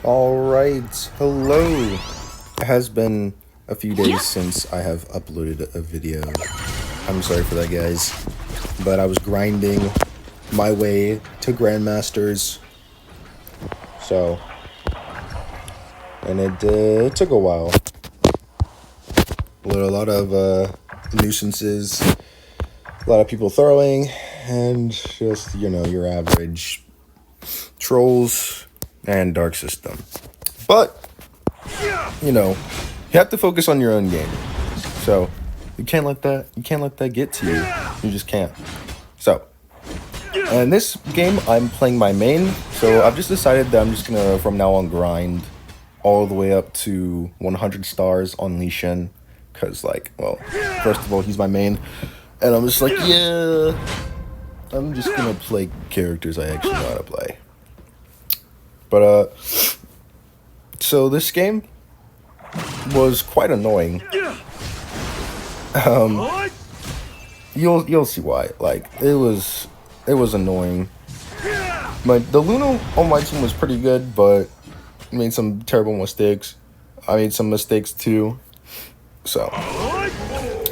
Alright, hello. It has been a few days since I have uploaded a video. I'm sorry for that, guys. But I was grinding my way to Grandmasters. So, and it took a while. A lot of nuisances, a lot of people throwing, and just, your average trolls and dark system. But, you have to focus on your own game. So, you can't let that get to you. You just can't. So, and this game, I'm playing my main. So, I've just decided that I'm just gonna, from now on, grind all the way up to 100 stars on Li Xin. Because, first of all, he's my main. And I'm just like, yeah, I'm just gonna play characters I actually know how to play. But, so this game was quite annoying. You'll see why. It was annoying. The Luna on my team was pretty good, but made some terrible mistakes. I made some mistakes too. So,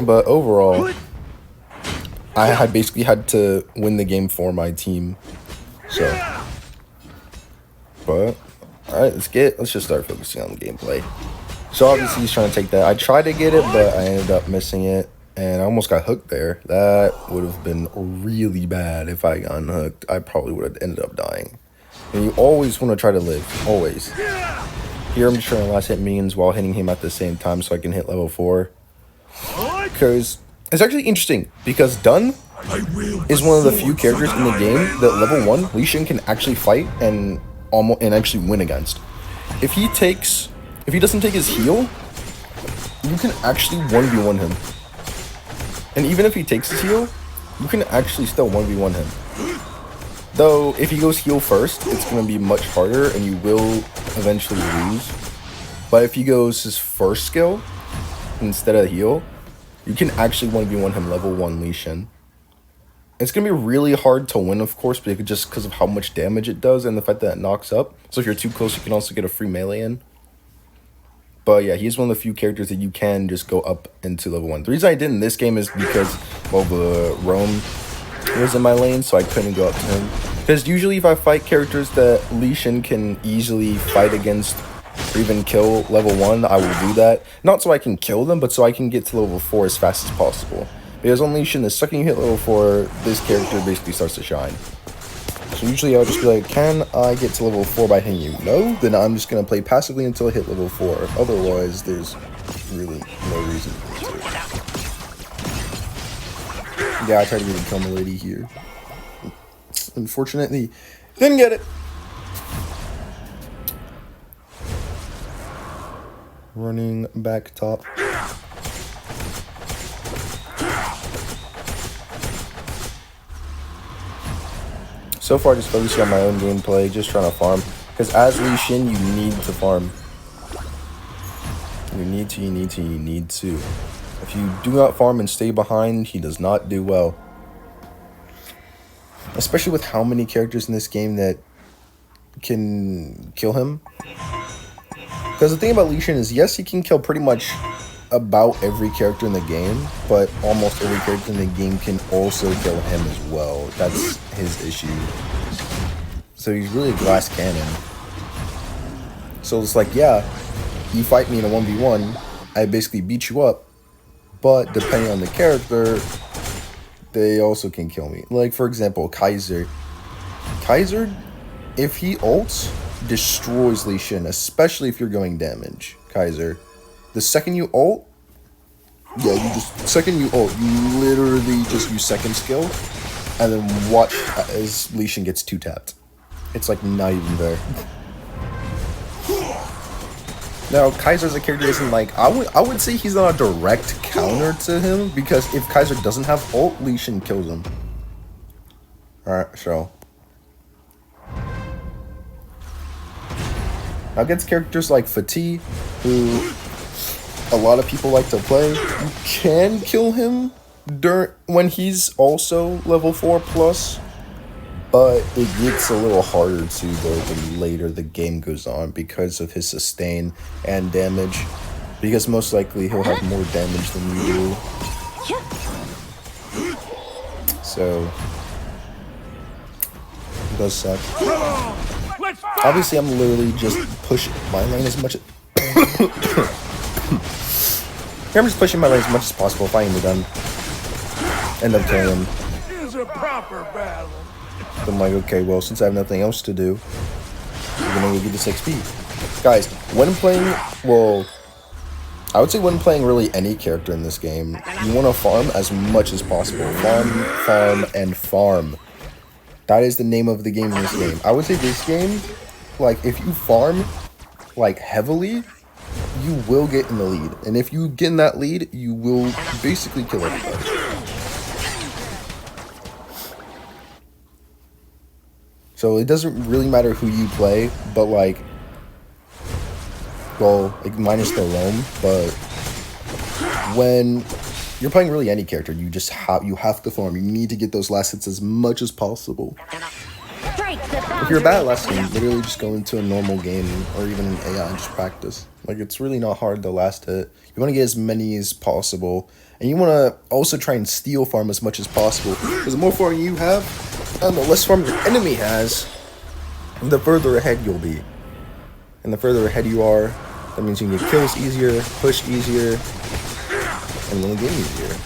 but overall, I basically had to win the game for my team. So, but alright, let's just start focusing on the gameplay. So obviously he's trying to take that. I tried to get it, but I ended up missing it, and I almost got hooked there. That would have been really bad if I got unhooked. I probably would have ended up dying. And you always want to try to live, always. Here I'm just trying to last hit minions while hitting him at the same time so I can hit level 4. Because it's actually interesting, because Dun is one of the few characters in the game that level 1 Li Xin can actually fight and actually win against. If he doesn't take his heal, you can actually 1v1 him. And even if he takes his heal, you can actually still 1v1 him. Though, if he goes heal first, it's going to be much harder and you will eventually lose. But if he goes his first skill instead of heal, you can actually 1v1 him level 1 Li Xin. It's going to be really hard to win, of course, but just because of how much damage it does and the fact that it knocks up. So if you're too close, you can also get a free melee in. But yeah, he's one of the few characters that you can just go up into level 1. The reason I did in this game is because, well, the Roam was in my lane, so I couldn't go up to him. Because usually if I fight characters that Li Xin can easily fight against or even kill level 1, I will do that. Not so I can kill them, but so I can get to level 4 as fast as possible. Because on Li Xin, the second you hit level 4, this character basically starts to shine. So usually I'll just be like, can I get to level 4 by hitting you? No? Then I'm just going to play passively until I hit level 4. Otherwise, there's really no reason to. Yeah, I tried to even kill my lady here. Unfortunately, didn't get it. Running back top. So far, just focusing on my own gameplay, just trying to farm. Because as Li Xin, you need to farm. You need to. If you do not farm and stay behind, he does not do well. Especially with how many characters in this game that can kill him. Because the thing about Li Xin is, yes, he can kill pretty much about every character in the game, but almost every character in the game can also kill him as well. That's his issue. So he's really a glass cannon. So it's like, yeah, you fight me in a 1v1, I basically beat you up, but depending on the character, they also can kill me. Like, for example, Kaiser. Kaiser, if he ults, destroys Li Xin, especially if you're going damage. Kaiser. The second you ult, you literally just use second skill, and then watch as Li Xin gets 2-tapped. It's like not even there. Now, Kaiser's a character isn't like, I would say he's not a direct counter to him, because if Kaiser doesn't have ult, Li Xin kills him. Alright, so. Now against characters like Fatih, who a lot of people like to play, you can kill him when he's also level 4 plus, but it gets a little harder to though the later the game goes on because of his sustain and damage. Because most likely he'll have more damage than you do. So it does suck. Obviously, I'm literally just pushing my lane as much as I'm just pushing my lane as much as possible, finding the gun. End up killing him. So I'm like, okay, well, since I have nothing else to do, we're gonna go get this XP. Guys, when playing, well, I would say when playing really any character in this game, you want to farm as much as possible. Farm, farm, and farm. That is the name of the game in this game. I would say this game, like, if you farm, like, heavily, you will get in the lead. And if you get in that lead, you will basically kill everybody. So it doesn't really matter who you play, but, like, well, like, minus the roam, but when you're playing really any character, you just have to farm. You need to get those last hits as much as possible. If you're bad at last hit, literally just go into a normal game or even an AI and just practice. Like, it's really not hard the last hit. You want to get as many as possible, and you want to also try and steal farm as much as possible, because the more farm you have, and the less farm your enemy has, the further ahead you'll be. And the further ahead you are, that means you can get kills easier, push easier, and win the game easier.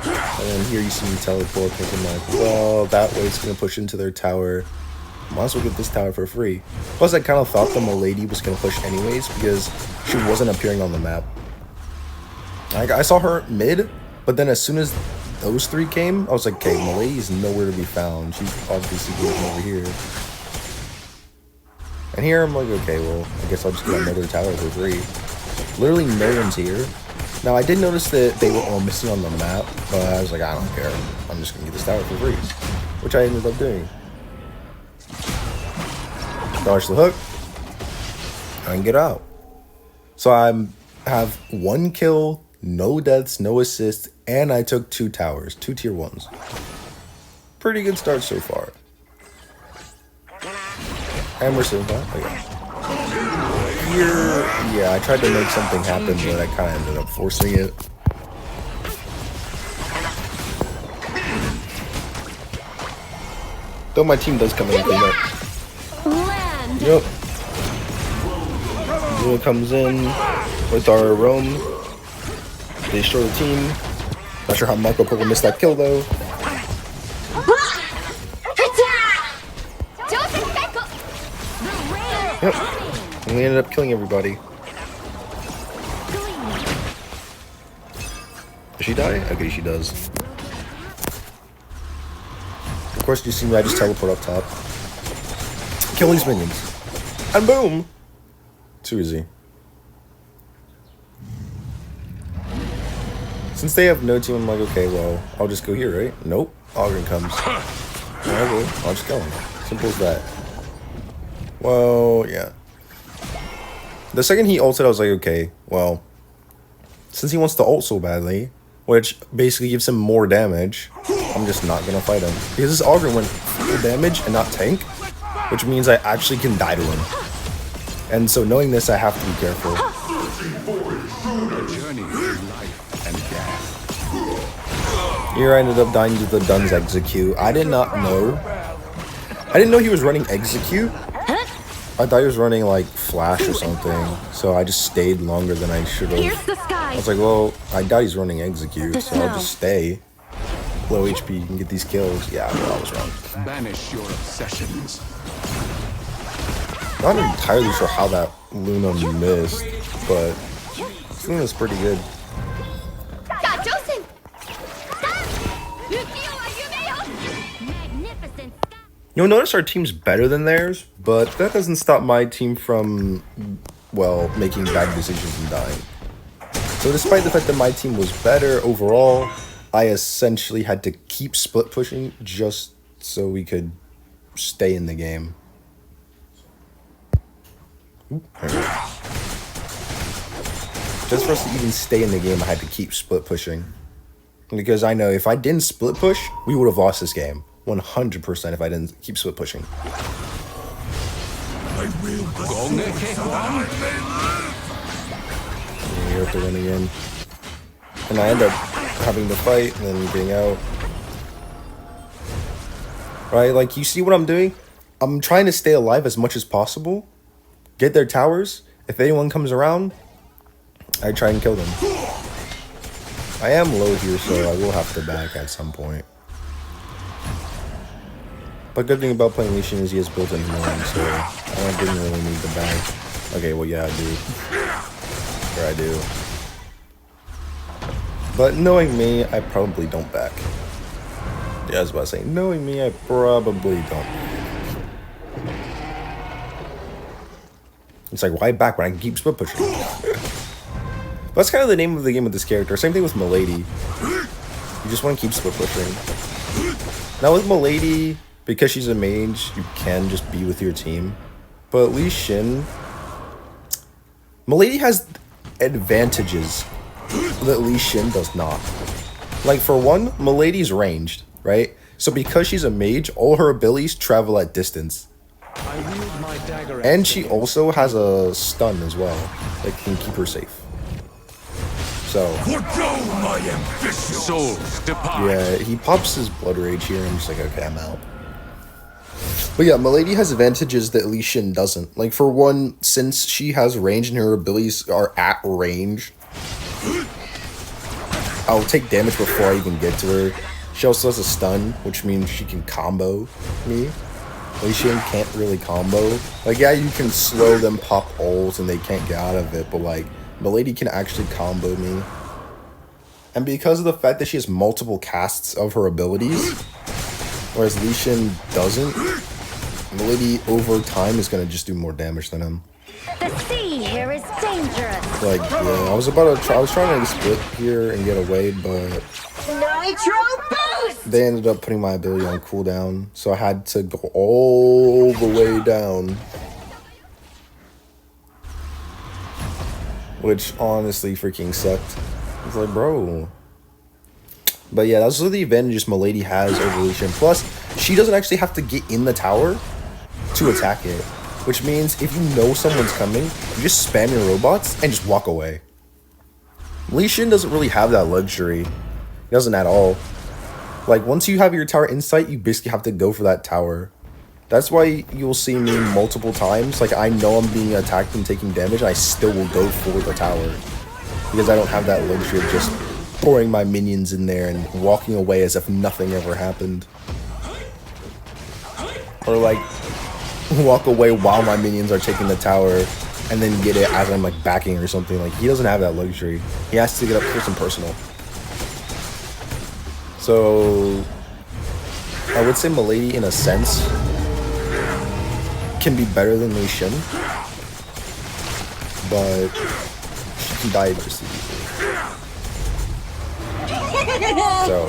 And then here you see me teleport, thinking like, well, that way it's going to push into their tower. Might as well get this tower for free. Plus, I kind of thought the Milady was going to push anyways, because she wasn't appearing on the map. Like, I saw her mid, but then as soon as those three came, I was like, okay, Milady's nowhere to be found. She's obviously going over here. And here I'm like, okay, well, I guess I'll just get another tower for free. Literally no one's here. Now, I did notice that they were all missing on the map, but I was like, I don't care. I'm just going to get this tower for free. Which I ended up doing. Dodge the hook. And get out. So I have 1 kill, no deaths, no assists, and I took 2 towers, 2 tier 1s. Pretty good start so far. And we're still fine. Okay. Here, yeah, I tried to make something happen, but I kind of ended up forcing it. Though my team does come in and clean up. Yep. Zula comes in with our roam. They destroy the team. Not sure how Marco Polo missed that kill though. Yep. And we ended up killing everybody. Does she die? Okay, she does. Of course, you see me, I just teleport up top. Kill these minions. And boom! Too easy. Since they have no team, I'm like, okay, well, I'll just go here, right? Nope. Ogren comes. Okay, I'll just kill him. Simple as that. Well, yeah. The second he ulted, I was like, okay, well, since he wants to ult so badly, which basically gives him more damage, I'm just not gonna fight him. Because this Ogre went full damage and not tank, which means I actually can die to him. And so knowing this, I have to be careful. Here I ended up dying to the Dun's execute. I did not know. I didn't know he was running execute. I thought he was running like flash or something. So I just stayed longer than I should have. I was like, well, I doubt he's running execute, so I'll just stay. Low HP, you can get these kills. Yeah, well, I was wrong. Banish your obsessions. Not entirely sure how that Luna missed, but Luna's pretty good. You'll notice our team's better than theirs, but that doesn't stop my team from, well, making bad decisions and dying. So despite the fact that my team was better overall, I essentially had to keep split pushing just so we could stay in the game. Just for us to even stay in the game, I had to keep split pushing. Because I know if I didn't split push, we would have lost this game. 100% if I didn't keep split pushing. I will Here to win again. And I end up having to fight and then getting out. Right, like you see what I'm doing? I'm trying to stay alive as much as possible. Get their towers. If anyone comes around, I try and kill them. I am low here, so I will have to back at some point. But good thing about playing Li Xin is he has built-in healing, so I didn't really need the back. Okay, well yeah, I do. Or I do. But knowing me, I probably don't back. Yeah, I was about to say, knowing me, I probably don't. It's like, why back when I can keep split pushing? That's kind of the name of the game with this character. Same thing with Milady. You just want to keep split pushing. Now with Milady, because she's a mage, you can just be with your team. But Li Xin, Milady has advantages that Li Xin does not. Like for one, Milady's ranged, right? So because she's a mage, all her abilities travel at distance. And she also has a stun as well that can keep her safe. So yeah, he pops his blood rage here and I'm just like, okay, I'm out. But yeah, Milady has advantages that Li Xin doesn't. Like for one, since she has range and her abilities are at range, I'll take damage before I even get to her. She also has a stun, which means she can combo me. Li Xin can't really combo. Like, yeah, you can slow them, pop ults, and they can't get out of it, but like, Milady can actually combo me. And because of the fact that she has multiple casts of her abilities, whereas Li Xin doesn't, Milady over time is gonna just do more damage than him. The sea here is dangerous. Like, yeah, I was trying to split here and get away, but Nitro boost! they ended up putting my ability on cooldown, so I had to go all the way down. Which honestly freaking sucked. It's like, bro. But yeah, those are the advantages Milady has over Li Xin. Plus, she doesn't actually have to get in the tower to attack it. Which means if you know someone's coming, you just spam your robots and just walk away. Li Xin doesn't really have that luxury. He doesn't at all. Like, once you have your tower in sight, you basically have to go for that tower. That's why you'll see me multiple times. Like, I know I'm being attacked and taking damage, and I still will go for the tower. Because I don't have that luxury of just throwing my minions in there and walking away as if nothing ever happened. Or, like, walk away while my minions are taking the tower and then get it as I'm, like, backing or something. Like, he doesn't have that luxury. He has to get up close and personal. So, I would say Milady, in a sense, can be better than Li Xin, but she can die just as easily. So,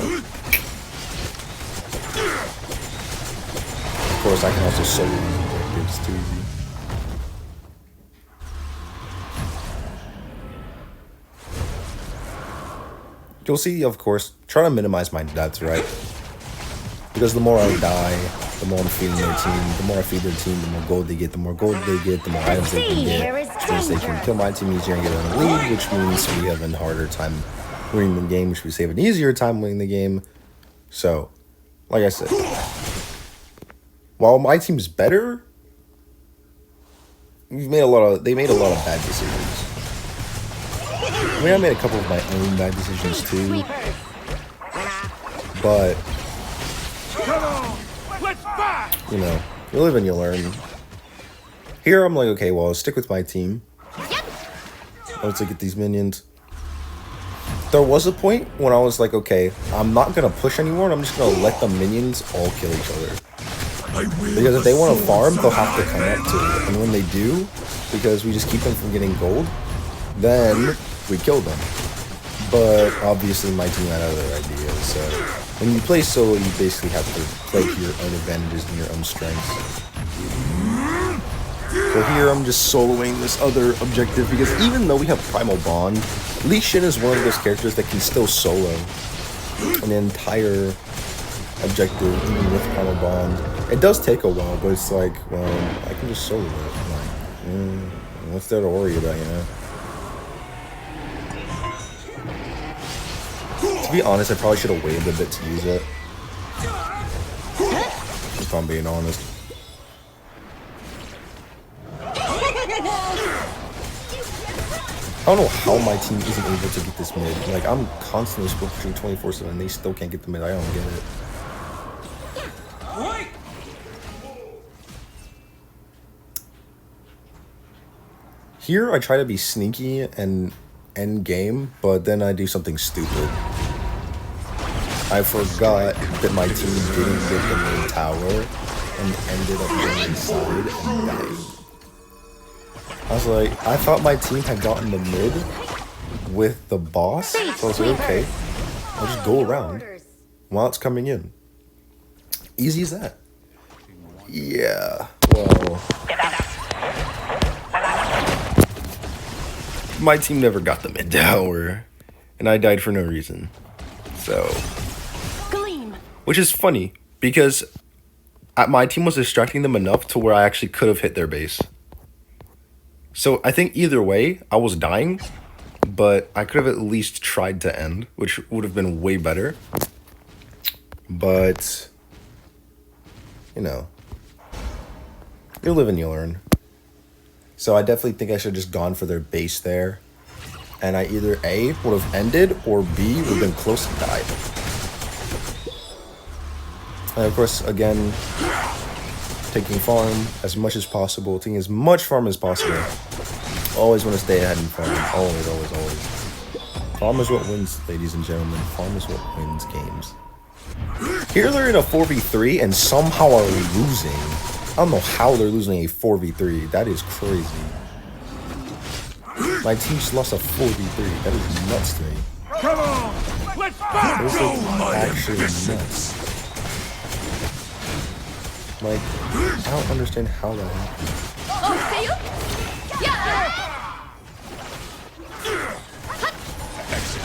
of course, I can also solo these objectives too easy. You'll see, of course, try to minimize my deaths, right? Because the more I die, the more I'm feeding their team. The more I feed their team, the more gold they get. The more gold they get, the more items they can get. Which means they can kill my team easier and get in the lead, which means we have a harder time winning the game, which we save an easier time winning the game. So, like I said, while my team's better, they made a lot of bad decisions. I mean, I made a couple of my own bad decisions too, but you know, you live and you learn. Here I'm like, okay, well, I'll stick with my team. Let's get these minions. There was a point when I was like, okay, I'm not gonna push anymore, and I'm just gonna let the minions all kill each other. Because if they want to farm, they'll have to come up to it, and when they do, because we just keep them from getting gold, then we kill them. But obviously my team had other ideas, so when you play solo, you basically have to play to your own advantages and your own strengths. So here I'm just soloing this other objective, because even though we have Primal Bond, Li Xin is one of those characters that can still solo. an entire objective, even with Primal Bond. It does take a while, but it's like, well, I can just solo it. Like, what's there to worry about, you know? To be honest, I probably should have waited a bit to use it. If I'm being honest. I don't know how my team isn't able to get this mid. Like, I'm constantly split pushing 24/7. They still can't get the mid. I don't get it. Here, I try to be sneaky and end game, but then I do something stupid. I forgot that my team didn't get the main tower and ended up going inside and dying. I was like, I thought my team had gotten the mid with the boss, so I was like, okay, I'll just go around while it's coming in. Easy as that. Yeah, well, my team never got the mid tower, and I died for no reason. So, which is funny, because my team was distracting them enough to where I actually could have hit their base. So I think either way, I was dying, but I could have at least tried to end, which would have been way better. But, you know, you live and you learn. So I definitely think I should have just gone for their base there. And I either A, would have ended, or B, would have been close and died. And of course, again, taking farm as much as possible, taking as much farm as possible. Always want to stay ahead in farm. Always, always, always. Farm is what wins, ladies and gentlemen. Farm is what wins games. Here they're in a 4v3 and somehow are losing. I don't know how they're losing a 4v3. That is crazy. My team just lost a 4v3. That is nuts to me. Come on, let's battle. This is actually nuts. Like, I don't understand how that happened.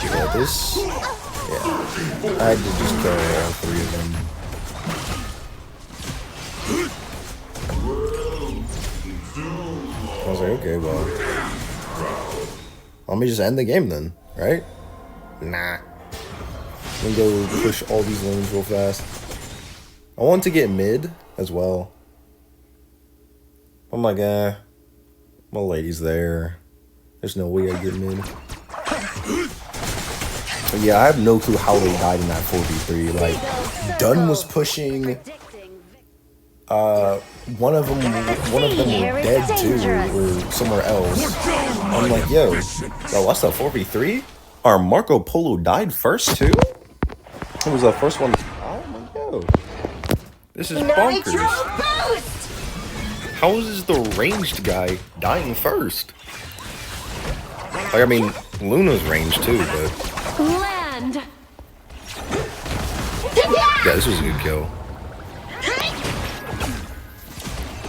Yeah, this... Yeah. I had to just kill all three of them. I was like, okay, well... Let me just end the game then, right? Nah. Let me go push all these lanes real fast. I want to get mid as well. I'm like, my lady's there. There's no way I get mid. But yeah, I have no clue how they died in that 4v3. Like, Dunn was pushing. One of them were dead too, or somewhere else. I'm like, yo, what's that 4v3? Our Marco Polo died first too? It was the first one. Oh my god. This is bonkers. How is the ranged guy dying first? Like, I mean, Luna's ranged too, but... Land. Yeah, this was a good kill.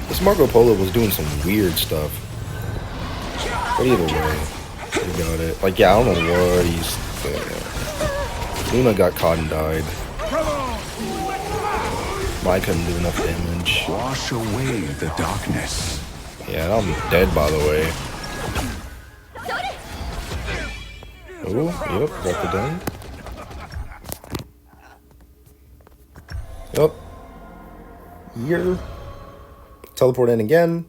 This Marco Polo was doing some weird stuff. But either way, we got it. Like, yeah, I don't know what he's doing. Luna got caught and died. I couldn't do enough damage. Wash away the darkness. Yeah, I'm dead, by the way. Oh, yep, got the done. Yep. Here. Teleport in again.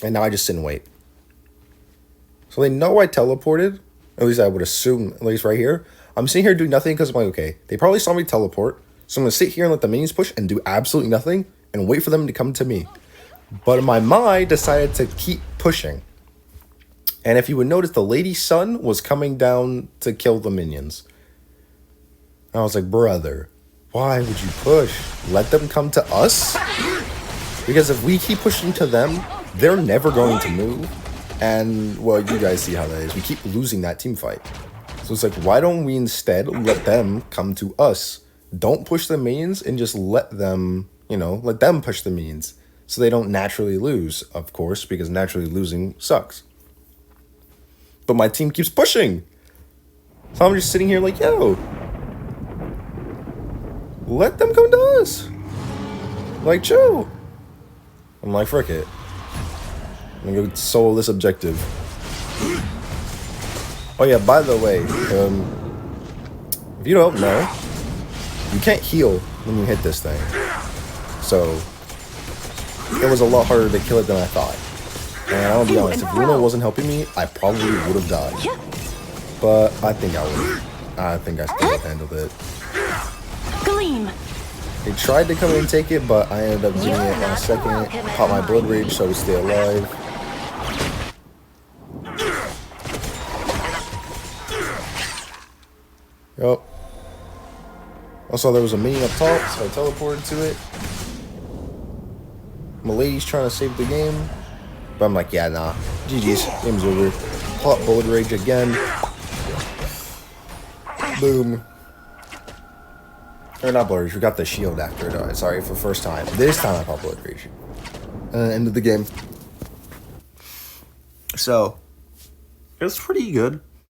And now I just sit and wait. So they know I teleported. At least I would assume, at least right here. I'm sitting here doing nothing because I'm like, okay, they probably saw me teleport. So I'm going to sit here and let the minions push and do absolutely nothing and wait for them to come to me. But my Mai decided to keep pushing. And if you would notice, the Lady's Son was coming down to kill the minions. And I was like, brother, why would you push? Let them come to us? Because if we keep pushing to them, they're never going to move. And, well, you guys see how that is. We keep losing that team fight. So it's like, why don't we instead let them come to us? Don't push the minions and just let them, you know, let them push the minions. So they don't naturally lose, of course, because naturally losing sucks. But my team keeps pushing. So I'm just sitting here like, yo, let them come to us. Like, chill. I'm like, frick it. I'm gonna go solo this objective. Oh yeah, by the way, if you don't know, you can't heal when you hit this thing. So it was a lot harder to kill it than I thought. And I'll be honest, if Luna wasn't helping me, I probably would have died. But I think I would. I think I still would have handled it. Gleam. They tried to come in and take it, but I ended up doing it in a second. Caught my blood rage so I would stay alive. Yup. Also, there was a mini up top, so I teleported to it. My lady's trying to save the game. But I'm like, yeah, nah. GG's. Game's over. Pop bullet rage again. Boom. Or not bullet rage, we got the shield after it. Alright, sorry, for the first time. This time I pop bullet rage. End of the game. So, it was pretty good.